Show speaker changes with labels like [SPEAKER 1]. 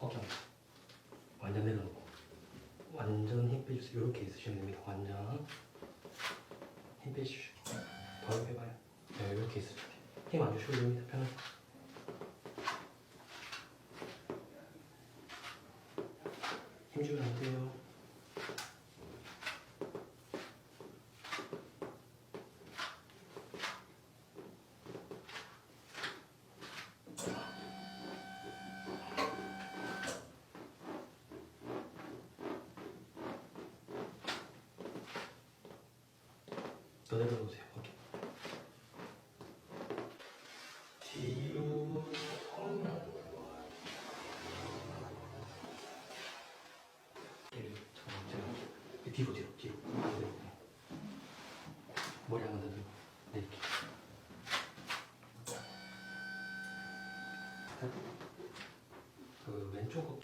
[SPEAKER 1] 어깨 완전 내려놓고 완전 힘 빼주세요. 이렇게 있으시면 됩니다. 완전 힘 빼주시고 더 해봐요. 네, 이렇게 있으셔야 돼요. 힘 안 주셔도 됩니다. 편하게. 힘 주면 안 돼요. 더 내려놓으세요. 오케이. 뒤로 뒤로 머리 한번 더 들고 네, 이렇게 그 왼쪽 어깨